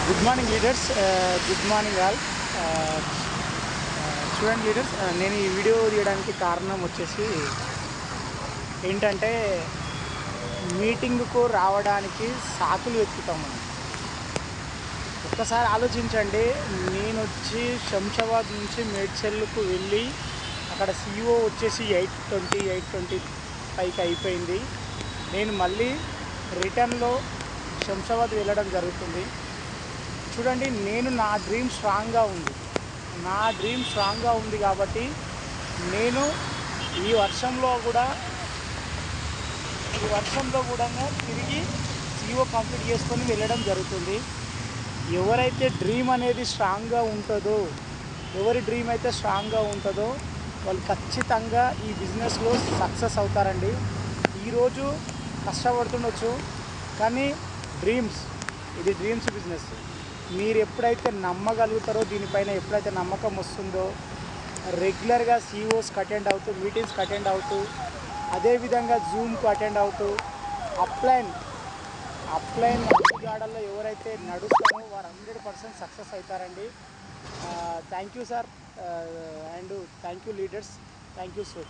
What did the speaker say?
Good morning leaders, good morning all. చూడండి leaders, నేను ఈ వీడియో తీయడానికి కారణం వచ్చేసి ఏంటంటే మీటింగ్కు రావడానికి సాకులు వెతుకుతాం మనం. ఒక్కసారి ఆలోచించండి, నేను వచ్చి శంషాబాద్ నుంచి మేడ్చల్కు వెళ్ళి అక్కడ CEO వచ్చేసి 8:20 అయిపోయింది. నేను మళ్ళీ రిటర్న్లో శంషాబాద్ వెళ్ళడం జరుగుతుంది. చూడండి, నా డ్రీమ్ స్ట్రాంగ్గా ఉంది కాబట్టి నేను ఈ వర్షంలో కూడా తిరిగి CEO కంప్లీట్ చేసుకొని వెళ్ళడం జరుగుతుంది. ఎవరైతే డ్రీమ్ అనేది స్ట్రాంగ్గా ఉంటుందో వాళ్ళు ఖచ్చితంగా ఈ బిజినెస్లో సక్సెస్ అవుతారండి. ఈరోజు కష్టపడుతుండొచ్చు, కానీ ఇది డ్రీమ్స్ బిజినెస్. మీరు ఎప్పుడైతే నమ్మగలుగుతారో, దీనిపైన ఎప్పుడైతే నమ్మకం వస్తుందో, రెగ్యులర్గా CEOస్కి అటెండ్ అవుతూ, మీటింగ్స్కి అటెండ్ అవుతూ, అదేవిధంగా జూమ్కు అటెండ్ అవుతూ, అప్లైన్ గాడల్లో ఎవరైతే నడుస్తారో వారు 100% సక్సెస్ అవుతారండి. Thank you sir, and thank you leaders, thank you so.